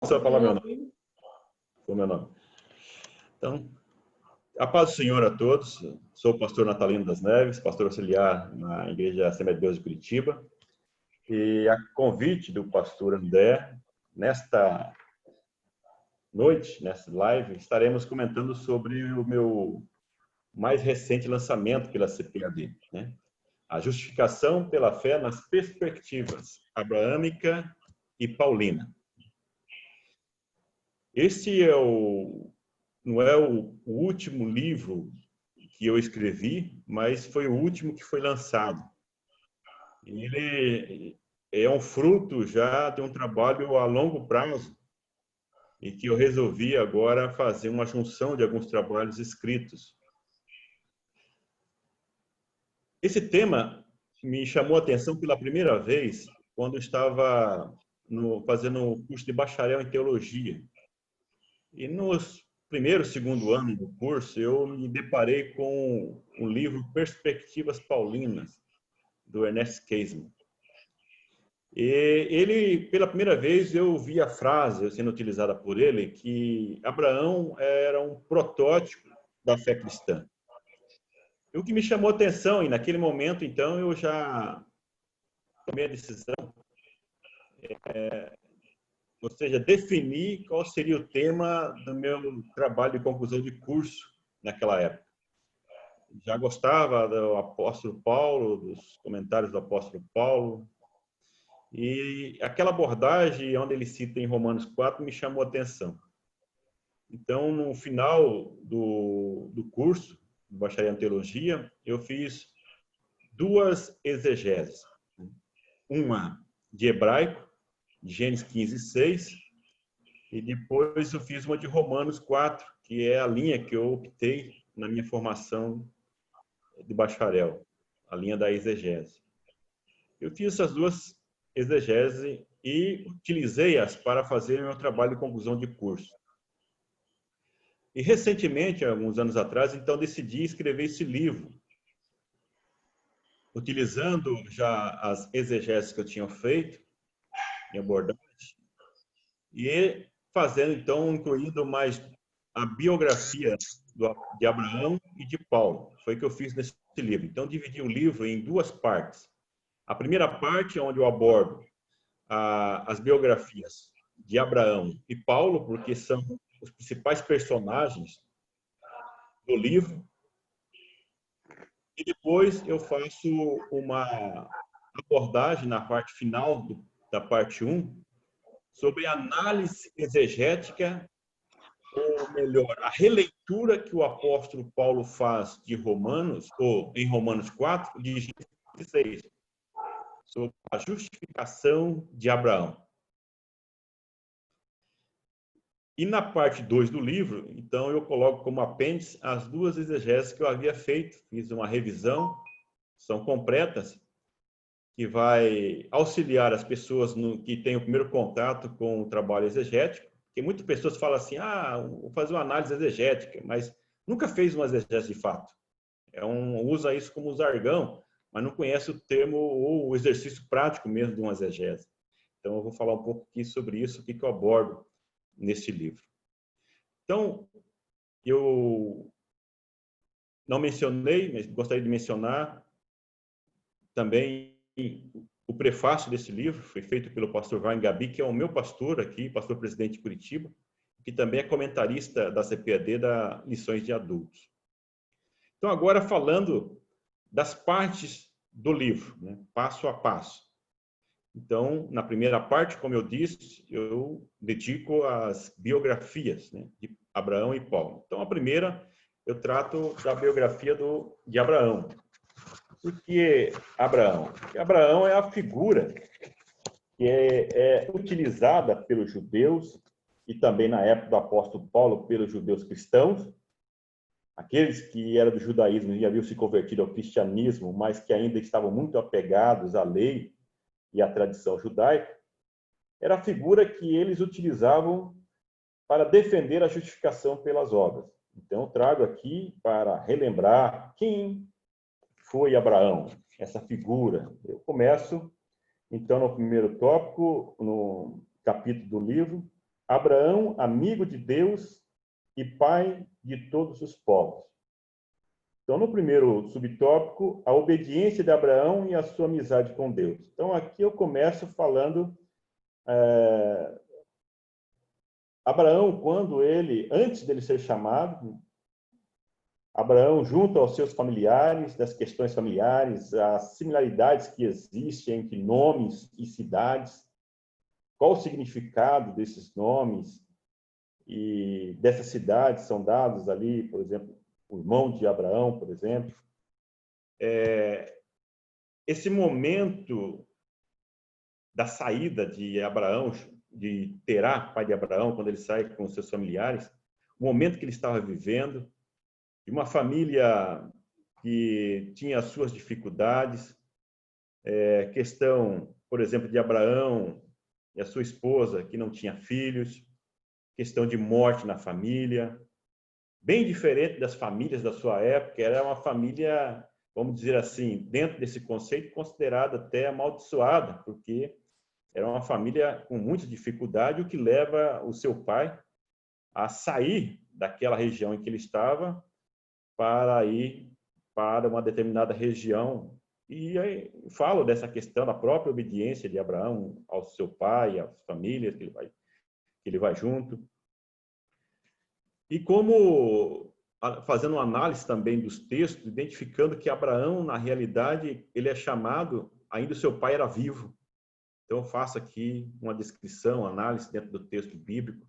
Só falar meu nome. Foi meu nome. Então, a paz do Senhor a todos. Sou o pastor Natalino das Neves, pastor auxiliar na Igreja Assembleia de Deus de Curitiba. E a convite do pastor André, nesta noite, nesta live, estaremos comentando sobre o meu mais recente lançamento pela CPAD, né? A justificação pela fé nas perspectivas abraâmica e paulina. Esse não é o último livro que eu escrevi, mas foi o último que foi lançado. Ele é um fruto já de um trabalho a longo prazo e que eu resolvi agora fazer uma junção de alguns trabalhos escritos. Esse tema me chamou a atenção pela primeira vez quando eu estava fazendo o curso de bacharel em teologia. E nos primeiro, segundo ano do curso, eu me deparei com o livro Perspectivas Paulinas, do Ernest Käsemann. E ele, pela primeira vez, eu vi a frase sendo utilizada por ele, que Abraão era um protótipo da fé cristã. E o que me chamou a atenção, e naquele momento, então, eu já tomei a decisão, ou seja, definir qual seria o tema do meu trabalho de conclusão de curso naquela época. Já gostava do apóstolo Paulo, dos comentários do apóstolo Paulo, e aquela abordagem onde ele cita em Romanos 4 me chamou a atenção. Então, no final do curso, do bacharel em teologia, eu fiz duas exegeses. Uma de hebraico, de Gênesis 15:6, e depois eu fiz uma de Romanos 4, que é a linha que eu optei na minha formação de bacharel, a linha da exegese. Eu fiz essas duas exegeses e utilizei-as para fazer meu trabalho de conclusão de curso. E recentemente, alguns anos atrás, então decidi escrever esse livro, utilizando já as exegeses que eu tinha feito em abordagem e fazendo então, incluindo mais a biografia de Abraão e de Paulo. Foi o que eu fiz nesse livro. Então, dividi o livro em duas partes. A primeira parte, onde eu abordo as biografias de Abraão e Paulo, porque são os principais personagens do livro. E depois eu faço uma abordagem na parte final da parte 1 sobre a análise exegética, ou melhor, a releitura que o apóstolo Paulo faz de Romanos, ou em Romanos 4, de Gênesis 6, sobre a justificação de Abraão. E na parte 2 do livro, então, eu coloco como apêndice as duas exegeses que eu havia feito. Fiz uma revisão, são completas, que vai auxiliar as pessoas que têm o primeiro contato com o trabalho exegético. Porque muitas pessoas falam assim, vou fazer uma análise exegética, mas nunca fez uma exegese de fato. Usa isso como jargão, mas não conhece o termo ou o exercício prático mesmo de uma exegese. Então, eu vou falar um pouco aqui sobre isso, o que eu abordo nesse livro. Então, eu não mencionei, mas gostaria de mencionar também o prefácio desse livro, foi feito pelo pastor Wayne Gabi, que é o meu pastor aqui, pastor presidente de Curitiba, que também é comentarista da CPAD da Lições de Adultos. Então, agora falando das partes do livro, né, passo a passo. Então, na primeira parte, como eu disse, eu dedico às biografias, né, de Abraão e Paulo. Então, a primeira, eu trato da biografia de Abraão. Por que Abraão? Porque Abraão é a figura que é utilizada pelos judeus e também na época do apóstolo Paulo pelos judeus cristãos, aqueles que eram do judaísmo e haviam se convertido ao cristianismo, mas que ainda estavam muito apegados à lei e à tradição judaica, era a figura que eles utilizavam para defender a justificação pelas obras. Então, eu trago aqui para relembrar quem foi Abraão, essa figura. Eu começo, então, no primeiro tópico, no capítulo do livro, Abraão, amigo de Deus e pai de todos os povos. Então, no primeiro subtópico, a obediência de Abraão e a sua amizade com Deus. Então, aqui eu começo falando Abraão, quando ele, antes dele ser chamado, Abraão, junto aos seus familiares, das questões familiares, as similaridades que existem entre nomes e cidades, qual o significado desses nomes e dessas cidades são dados ali, por exemplo, o irmão de Abraão, por exemplo. Esse momento da saída de Abraão, de Terá, pai de Abraão, quando ele sai com seus familiares, o momento que ele estava vivendo, de uma família que tinha as suas dificuldades, questão, por exemplo, de Abraão e a sua esposa, que não tinha filhos, questão de morte na família, bem diferente das famílias da sua época. Era uma família, vamos dizer assim, dentro desse conceito, considerada até amaldiçoada, porque era uma família com muita dificuldade, o que leva o seu pai a sair daquela região em que ele estava para ir para uma determinada região. E aí falo dessa questão da própria obediência de Abraão ao seu pai, às famílias que ele vai junto. E como, fazendo uma análise também dos textos, identificando que Abraão, na realidade, ele é chamado, ainda o seu pai era vivo. Então, eu faço aqui uma descrição, análise dentro do texto bíblico,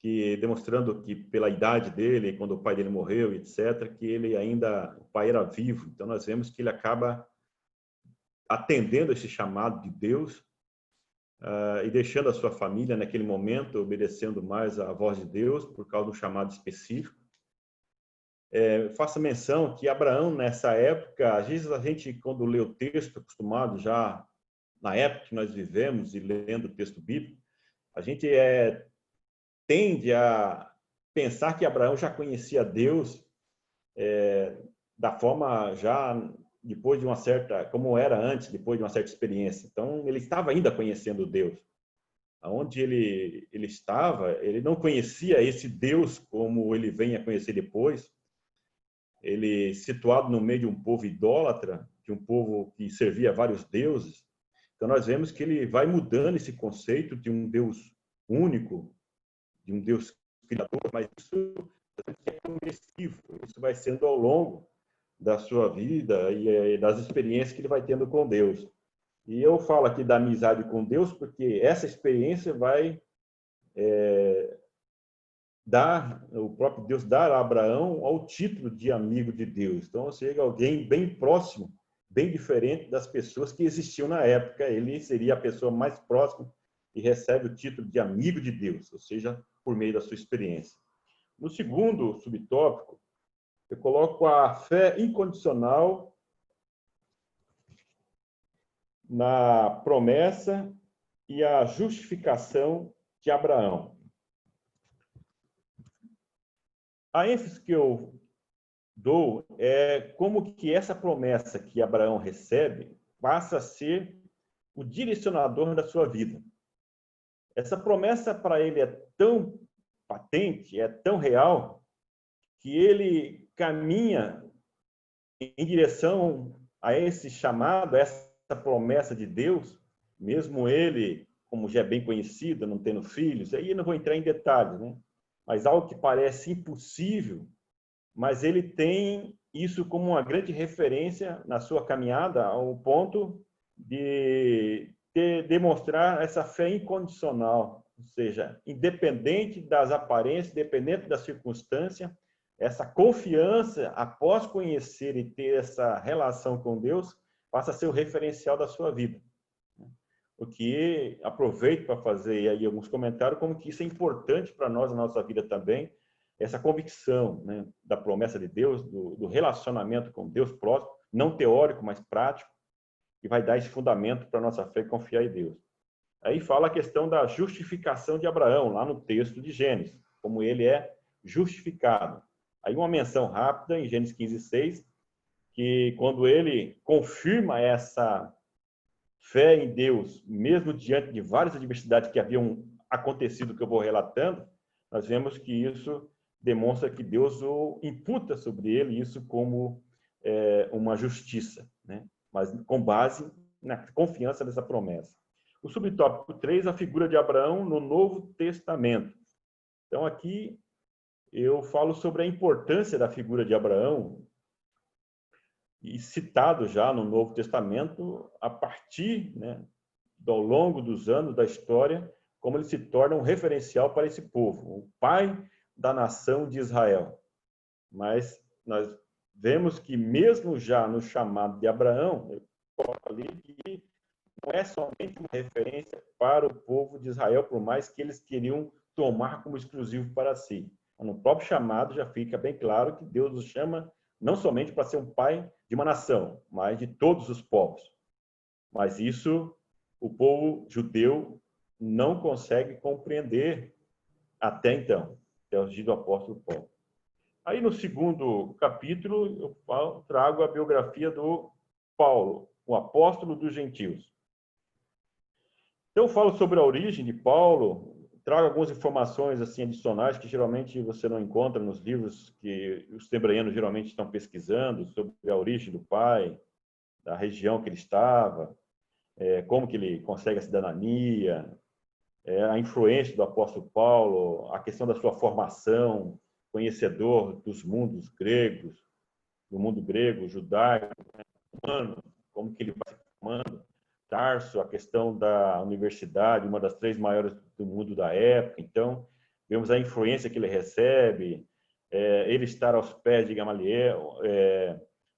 que demonstrando que pela idade dele, quando o pai dele morreu, etc., que ele ainda, o pai era vivo. Então, nós vemos que ele acaba atendendo esse chamado de Deus e deixando a sua família naquele momento, obedecendo mais à voz de Deus por causa do chamado específico. Faço menção que Abraão, nessa época, às vezes a gente, quando lê o texto, acostumado já na época que nós vivemos e lendo o texto bíblico, a gente tende a pensar que Abraão já conhecia Deus da forma já depois de uma certa, como era antes, depois de uma certa experiência. Então, ele estava ainda conhecendo Deus. Onde ele estava, ele não conhecia esse Deus como ele vem a conhecer depois. Ele, situado no meio de um povo idólatra, de um povo que servia a vários deuses. Então, nós vemos que ele vai mudando esse conceito de um Deus único, de um Deus criador, mas isso é progressivo, isso vai sendo ao longo da sua vida e das experiências que ele vai tendo com Deus. E eu falo aqui da amizade com Deus porque essa experiência vai dar, o próprio Deus dar a Abraão ao título de amigo de Deus. Então, chega alguém bem próximo, bem diferente das pessoas que existiam na época. Ele seria a pessoa mais próxima e recebe o título de amigo de Deus, ou seja, por meio da sua experiência. No segundo subtópico, eu coloco a fé incondicional na promessa e a justificação de Abraão. A ênfase que eu dou é como que essa promessa que Abraão recebe passa a ser o direcionador da sua vida. Essa promessa para ele é tão patente, é tão real, que ele caminha em direção a esse chamado, a essa promessa de Deus, mesmo ele, como já é bem conhecido, não tendo filhos, aí eu não vou entrar em detalhes, né? Mas algo que parece impossível, mas ele tem isso como uma grande referência na sua caminhada, ao ponto de demonstrar essa fé incondicional, ou seja, independente das aparências, independente da circunstância, essa confiança, após conhecer e ter essa relação com Deus, passa a ser o referencial da sua vida. O que aproveito para fazer aí alguns comentários, como que isso é importante para nós na nossa vida também, essa convicção, né, da promessa de Deus, do relacionamento com Deus próximo, não teórico, mas prático, que vai dar esse fundamento para a nossa fé e confiar em Deus. Aí fala a questão da justificação de Abraão, lá no texto de Gênesis, como ele é justificado. Aí uma menção rápida em Gênesis 15:6, que quando ele confirma essa fé em Deus, mesmo diante de várias adversidades que haviam acontecido que eu vou relatando, nós vemos que isso demonstra que Deus o imputa sobre ele isso como uma justiça, né? Mas com base na confiança dessa promessa. O subtópico 3, a figura de Abraão no Novo Testamento. Então, aqui eu falo sobre a importância da figura de Abraão, e citado já no Novo Testamento, a partir, né, ao longo dos anos da história, como ele se torna um referencial para esse povo, o pai da nação de Israel. Mas nós vemos que mesmo já no chamado de Abraão, eu falei que não é somente uma referência para o povo de Israel, por mais que eles queriam tomar como exclusivo para si. No próprio chamado já fica bem claro que Deus os chama não somente para ser um pai de uma nação, mas de todos os povos. Mas isso o povo judeu não consegue compreender até então, até os dias do apóstolo Paulo. Aí no segundo capítulo eu trago a biografia do Paulo, o apóstolo dos gentios. Então eu falo sobre a origem de Paulo, trago algumas informações assim adicionais que geralmente você não encontra nos livros que os hebreanos geralmente estão pesquisando sobre a origem do pai, da região que ele estava, como que ele consegue a cidadania, a influência do apóstolo Paulo, a questão da sua formação, conhecedor dos mundos gregos, do mundo grego, judaico, humano, como que ele vai se formando. Tarso, a questão da universidade, uma das 3 maiores do mundo da época. Então, vemos a influência que ele recebe, ele estar aos pés de Gamaliel,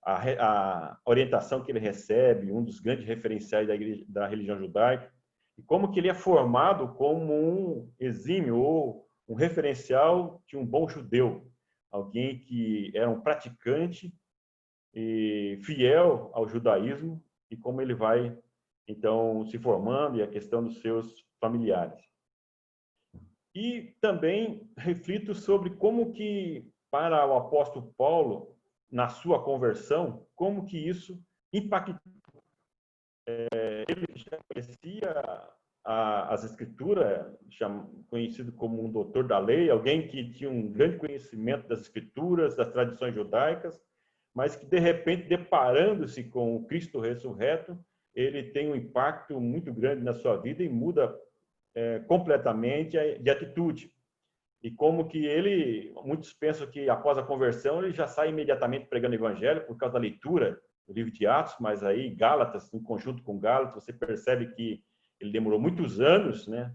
a orientação que ele recebe, um dos grandes referenciais da religião judaica, e como que ele é formado como um exímio ou um referencial de um bom judeu, alguém que era um praticante e fiel ao judaísmo, e como ele vai então se formando, e a questão dos seus familiares. E também reflito sobre como que para o apóstolo Paulo, na sua conversão, como que isso impactou. Ele já conhecia as escrituras, conhecido como um doutor da lei, alguém que tinha um grande conhecimento das escrituras, das tradições judaicas, mas que de repente, deparando-se com o Cristo ressurreto, ele tem um impacto muito grande na sua vida e muda completamente de atitude. E como que ele, muitos pensam que após a conversão ele já sai imediatamente pregando o evangelho por causa da leitura do livro de Atos, mas aí Gálatas, em conjunto com Gálatas, você percebe que ele demorou muitos anos, né,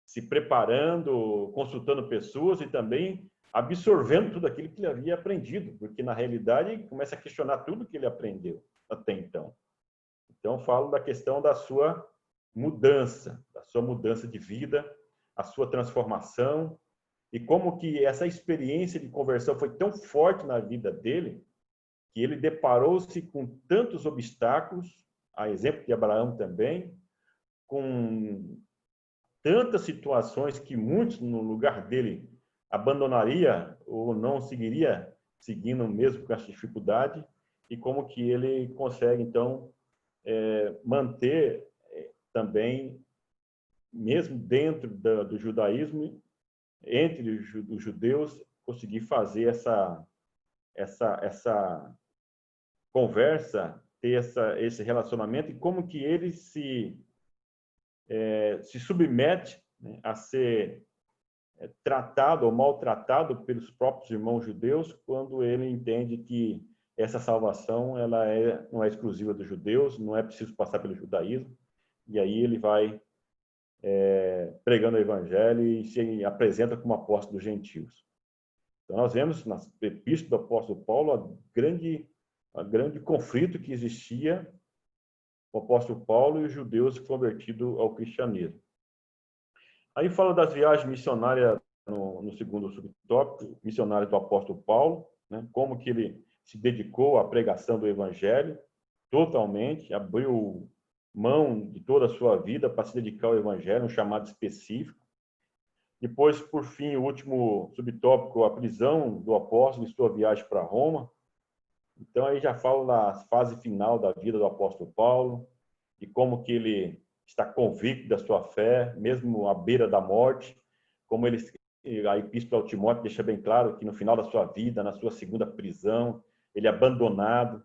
se preparando, consultando pessoas e também absorvendo tudo aquilo que ele havia aprendido, porque na realidade começa a questionar tudo que ele aprendeu até então. Então falo da questão da sua mudança de vida, a sua transformação, e como que essa experiência de conversão foi tão forte na vida dele, que ele deparou-se com tantos obstáculos, a exemplo de Abraão também, com tantas situações que muitos no lugar dele abandonaria ou não seguiria seguindo mesmo com essa dificuldade, e como que ele consegue então manter também, mesmo dentro do judaísmo, entre os judeus, conseguir fazer essa conversa, ter esse relacionamento, e como que ele se submete, né, a ser tratado ou maltratado pelos próprios irmãos judeus, quando ele entende que essa salvação não é exclusiva dos judeus, não é preciso passar pelo judaísmo, e aí ele vai pregando o evangelho e se apresenta como apóstolo dos gentios. Então nós vemos na epístola do apóstolo Paulo a grande conflito que existia o apóstolo Paulo e os judeus convertidos ao cristianismo. Aí fala das viagens missionárias no segundo subtópico, missionárias do apóstolo Paulo, né? Como que ele se dedicou à pregação do evangelho totalmente, abriu mão de toda a sua vida para se dedicar ao evangelho, um chamado específico. Depois, por fim, o último subtópico, a prisão do apóstolo e sua viagem para Roma. Então, aí já falo da fase final da vida do apóstolo Paulo, e como que ele está convicto da sua fé, mesmo à beira da morte, como a Epístola ao Timóteo deixa bem claro que no final da sua vida, na sua segunda prisão, ele é abandonado.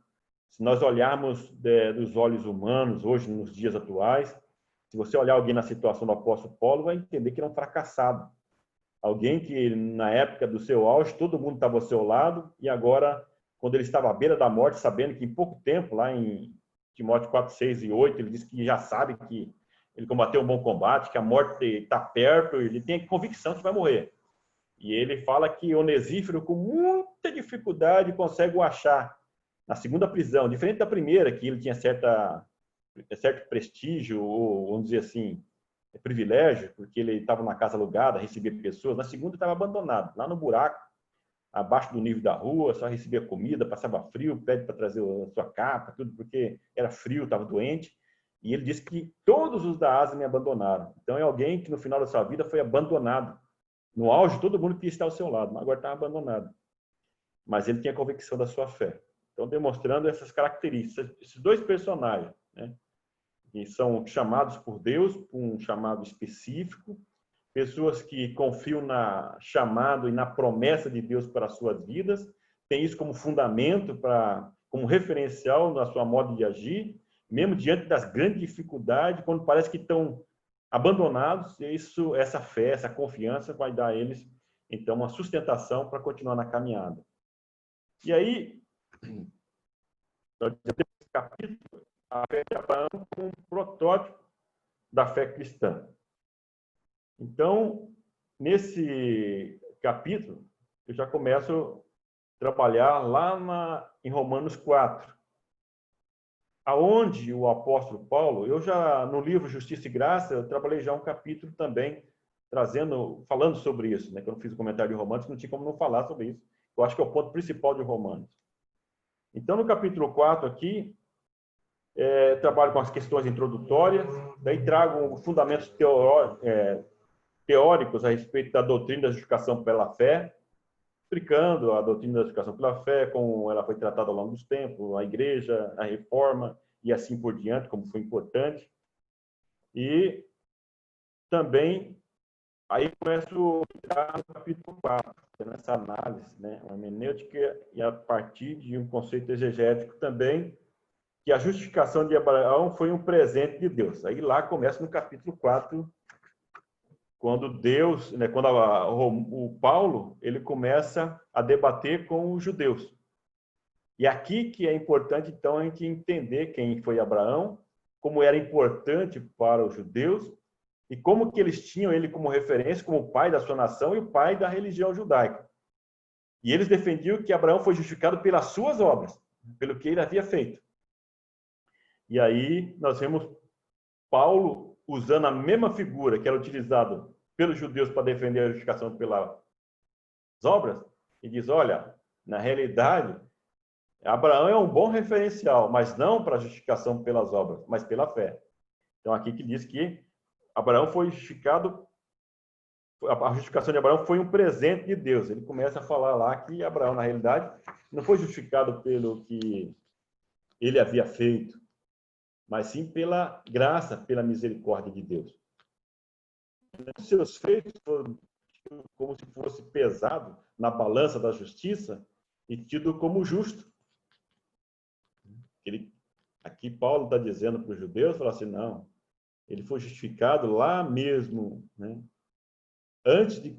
Se nós olharmos dos olhos humanos, hoje, nos dias atuais, se você olhar alguém na situação do apóstolo Paulo, vai entender que ele é um fracassado. Alguém que, na época do seu auge, todo mundo estava ao seu lado, e agora, quando ele estava à beira da morte, sabendo que em pouco tempo, lá em Timóteo 4, 6 e 8, ele diz que já sabe que ele combateu um bom combate, que a morte está perto, ele tem a convicção que vai morrer. E ele fala que Onesíforo, com muita dificuldade, consegue o achar na segunda prisão, diferente da primeira, que ele tinha certo prestígio, ou vamos dizer assim, privilégio, porque ele estava na casa alugada, recebia pessoas. Na segunda, estava abandonado, lá no buraco, abaixo do nível da rua, só recebia comida, passava frio, pede para trazer a sua capa, tudo, porque era frio, estava doente. E ele disse que todos os da Ásia me abandonaram. Então, é alguém que no final da sua vida foi abandonado. No auge, todo mundo queria estar ao seu lado, mas agora está abandonado. Mas ele tinha convicção da sua fé. Então, demonstrando essas características, esses dois personagens, né, que são chamados por Deus, por um chamado específico, pessoas que confiam na chamado e na promessa de Deus para as suas vidas, tem isso como fundamento, como referencial na sua modo de agir, mesmo diante das grandes dificuldades, quando parece que estão abandonados, essa fé, essa confiança vai dar a eles, então, uma sustentação para continuar na caminhada. E aí, nesse capítulo, a fé de Abraão como um protótipo da fé cristã. Então, nesse capítulo, eu já começo a trabalhar lá em Romanos 4, aonde o apóstolo Paulo, no livro Justiça e Graça, eu trabalhei já um capítulo também, falando sobre isso, né? Quando eu fiz o comentário de Romanos, não tinha como não falar sobre isso. Eu acho que é o ponto principal de Romanos. Então, no capítulo 4 aqui, trabalho com as questões introdutórias, daí trago fundamentos teóricos a respeito da doutrina da justificação pela fé, explicando a doutrina da justificação pela fé, como ela foi tratada ao longo dos tempos, a igreja, a reforma e assim por diante, como foi importante. E também, aí começo a entrar no capítulo 4, nessa análise, né, a hermenêutica, e a partir de um conceito exegético também, que a justificação de Abraão foi um presente de Deus. Aí lá começa no capítulo 4, quando Deus, né, quando o Paulo, ele começa a debater com os judeus. E aqui que é importante, então, a gente entender quem foi Abraão, como era importante para os judeus, e como que eles tinham ele como referência, como o pai da sua nação e o pai da religião judaica. E eles defendiam que Abraão foi justificado pelas suas obras, pelo que ele havia feito. E aí nós vemos Paulo usando a mesma figura que era utilizada pelos judeus para defender a justificação pelas obras, e diz, olha, na realidade, Abraão é um bom referencial, mas não para a justificação pelas obras, mas pela fé. Então, aqui que diz que Abraão foi justificado, a justificação de Abraão foi um presente de Deus. Ele começa a falar lá que Abraão, na realidade, não foi justificado pelo que ele havia feito, mas sim pela graça, pela misericórdia de Deus. Os seus feitos foram como se fosse pesado na balança da justiça e tido como justo. Aqui Paulo está dizendo para os judeus, fala assim, não, ele foi justificado lá mesmo, né? Antes de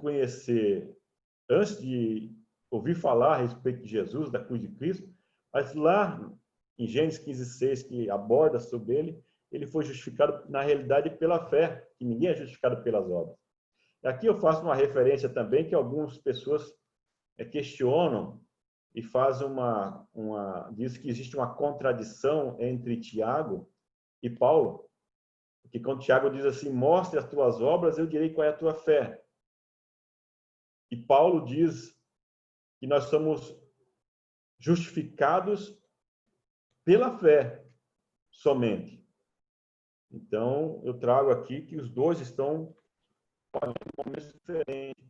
ouvir falar a respeito de Jesus, da cruz de Cristo, mas lá em Gênesis 15:6, que aborda sobre ele foi justificado, na realidade, pela fé, que ninguém é justificado pelas obras. Aqui eu faço uma referência também que algumas pessoas questionam e fazem diz que existe uma contradição entre Tiago e Paulo, porque quando Tiago diz assim, mostre as tuas obras, eu direi qual é a tua fé. E Paulo diz que nós somos justificados pela fé somente. Então, eu trago aqui que os dois estão em momentos diferentes.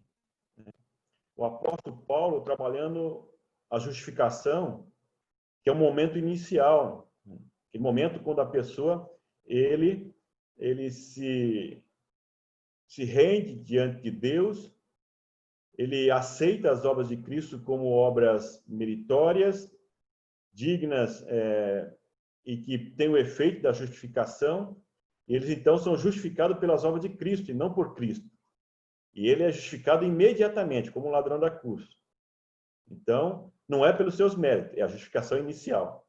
O apóstolo Paulo trabalhando a justificação, que é o momento inicial, aquele momento quando a pessoa, ele ele se rende diante de Deus, ele aceita as obras de Cristo como obras meritórias, dignas e que têm o efeito da justificação. E eles, então, são justificados pelas obras de Cristo e não por Cristo. E ele é justificado imediatamente, como um ladrão da cruz. Então, não é pelos seus méritos, é a justificação inicial.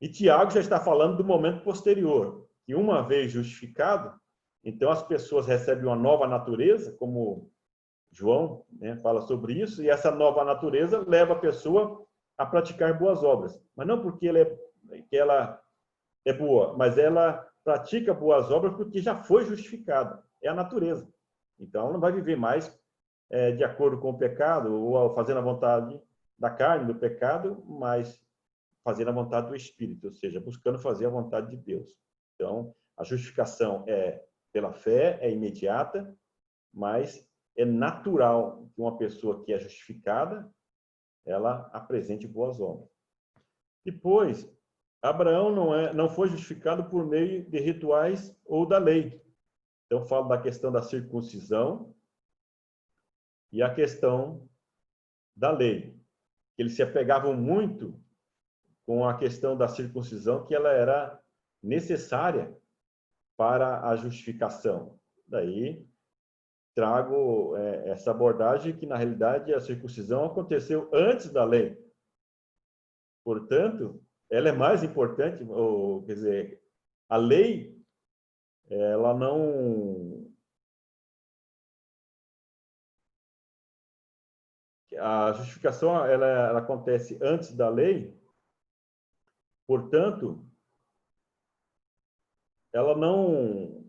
E Tiago já está falando do momento posterior, que uma vez justificado, então as pessoas recebem uma nova natureza, como João, né, fala sobre isso, e essa nova natureza leva a pessoa a praticar boas obras. Mas não porque ela é boa, mas ela pratica boas obras porque já foi justificada. É a natureza. Então, ela não vai viver mais de acordo com o pecado, ou fazendo a vontade da carne, do pecado, mas fazendo a vontade do Espírito, ou seja, buscando fazer a vontade de Deus. Então, a justificação é pela fé, é imediata, mas é natural que uma pessoa que é justificada, ela apresente boas obras. Depois, Abraão não foi justificado por meio de rituais ou da lei. Então, falo da questão da circuncisão e a questão da lei. Eles se apegavam muito com a questão da circuncisão, que ela era necessária para a justificação. Daí, trago essa abordagem que, na realidade, a circuncisão aconteceu antes da lei. Portanto, ela é mais importante, ou, quer dizer, a lei, ela não... A justificação, ela acontece antes da lei, portanto, ela não...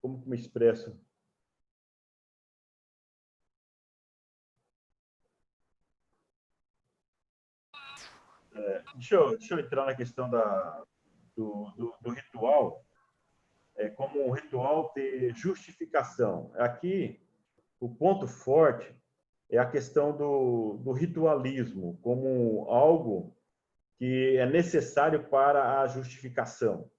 Como que me expresso? Deixa eu entrar na questão do ritual, como um ritual de justificação. Aqui, o ponto forte é a questão do ritualismo, como algo que é necessário para a justificação.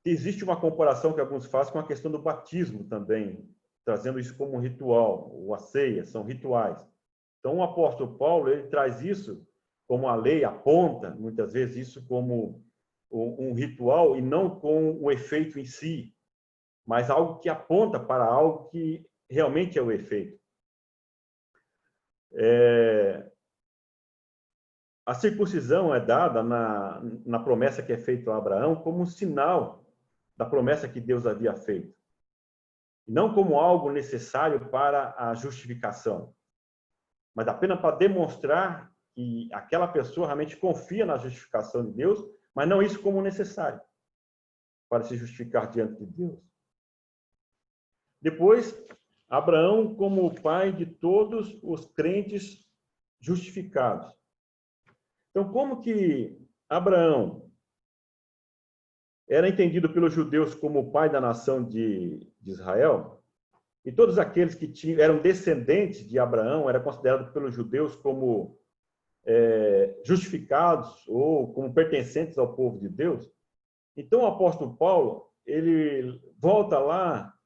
Existe uma comparação que alguns fazem com a questão do batismo também, trazendo isso como um ritual, ou a ceia, são rituais. Então, o apóstolo Paulo, ele traz isso como a lei aponta, muitas vezes, isso como um ritual e não com o efeito em si, mas algo que aponta para algo que realmente é o efeito. A circuncisão é dada na promessa que é feita a Abraão como um sinal da promessa que Deus havia feito, não como algo necessário para a justificação, mas apenas para demonstrar que aquela pessoa realmente confia na justificação de Deus, mas não isso como necessário para se justificar diante de Deus. Depois, Abraão como o pai de todos os crentes justificados. Então, como que Abraão era entendido pelos judeus como o pai da nação de Israel, e todos aqueles que eram descendentes de Abraão eram considerados pelos judeus como justificados ou como pertencentes ao povo de Deus. Então, o apóstolo Paulo, ele volta lá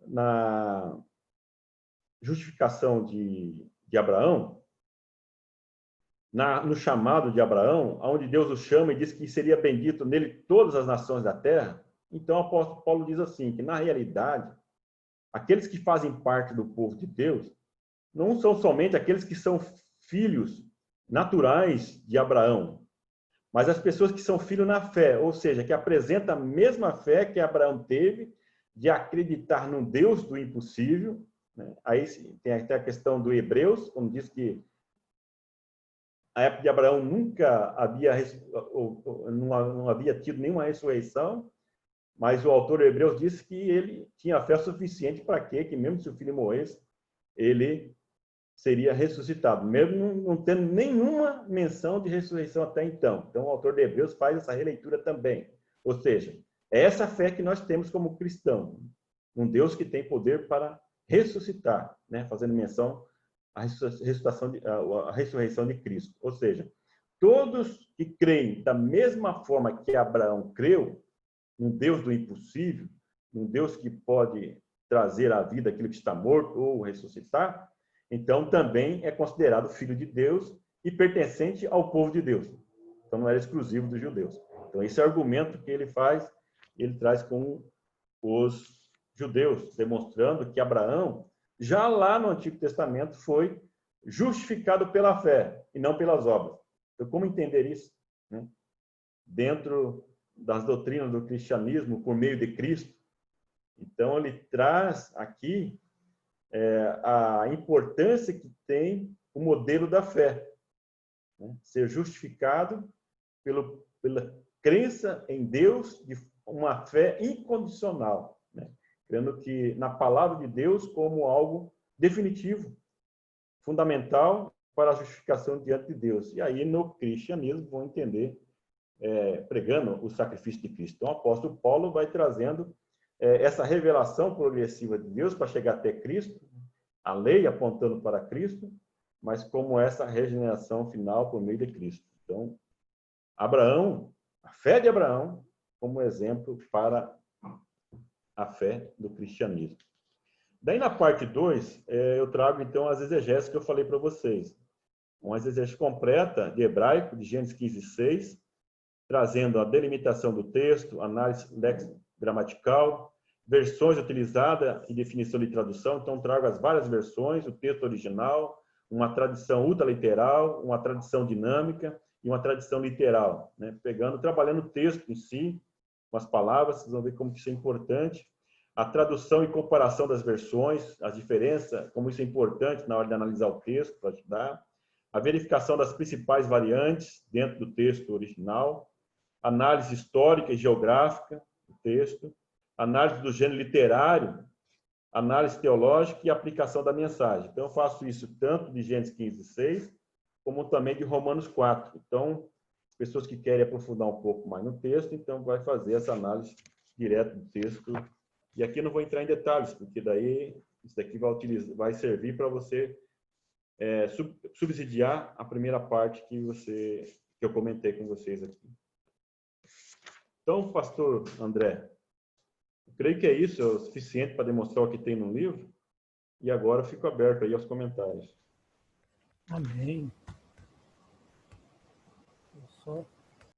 na justificação de Abraão, no chamado de Abraão, onde Deus o chama e diz que seria bendito nele todas as nações da terra. Então, o apóstolo Paulo diz assim, que na realidade, aqueles que fazem parte do povo de Deus não são somente aqueles que são filhos naturais de Abraão, mas as pessoas que são filhos na fé, ou seja, que apresentam a mesma fé que Abraão teve de acreditar num Deus do impossível. Né? Aí tem até a questão do Hebreus, como diz que a época de Abraão nunca havia, não havia tido nenhuma ressurreição, mas o autor de Hebreus disse que ele tinha fé suficiente para quê? Que mesmo se o filho morresse, ele seria ressuscitado, mesmo não tendo nenhuma menção de ressurreição até então. Então, o autor de Hebreus faz essa releitura também. Ou seja, é essa fé que nós temos como cristão, um Deus que tem poder para ressuscitar, né? Fazendo menção à ressurreição de Cristo. Ou seja, todos que creem da mesma forma que Abraão creu, um Deus do impossível, um Deus que pode trazer à vida aquilo que está morto ou ressuscitar, então também é considerado filho de Deus e pertencente ao povo de Deus. Então não era exclusivo dos judeus. Então esse é o argumento que ele faz, ele traz com os judeus, demonstrando que Abraão, já lá no Antigo Testamento, foi justificado pela fé e não pelas obras. Então, como entender isso? Né? Dentro das doutrinas do cristianismo, por meio de Cristo. Então, ele traz aqui a importância que tem o modelo da fé. Né? Ser justificado pela crença em Deus, de uma fé incondicional. Né? Crendo que na palavra de Deus como algo definitivo, fundamental para a justificação diante de Deus. E aí, no cristianismo, vão entender, pregando o sacrifício de Cristo. Então, o apóstolo Paulo vai trazendo essa revelação progressiva de Deus para chegar até Cristo, a lei apontando para Cristo, mas como essa regeneração final por meio de Cristo. Então, Abraão, a fé de Abraão, como exemplo para a fé do cristianismo. Daí, na parte 2, eu trago, então, as exegéses que eu falei para vocês. Uma exegese completa de hebraico, de Gênesis 15:6, trazendo a delimitação do texto, análise gramatical, versões utilizadas e definição de tradução. Então, trago as várias versões, o texto original, uma tradução ultraliteral, uma tradução dinâmica e uma tradução literal, né? Trabalhando o texto em si, com as palavras, vocês vão ver como isso é importante. A tradução e comparação das versões, as diferenças, como isso é importante na hora de analisar o texto, para ajudar. A verificação das principais variantes dentro do texto original. Análise histórica e geográfica do texto. Análise do gênero literário. Análise teológica e aplicação da mensagem. Então, eu faço isso tanto de Gênesis 15:6, como também de Romanos 4. Então, pessoas que querem aprofundar um pouco mais no texto, então vai fazer essa análise direta do texto. E aqui eu não vou entrar em detalhes, porque daí isso daqui vai servir para você subsidiar a primeira parte que eu comentei com vocês aqui. Então, pastor André, eu creio que é isso, é o suficiente para demonstrar o que tem no livro. E agora eu fico aberto aí aos comentários. Amém. Só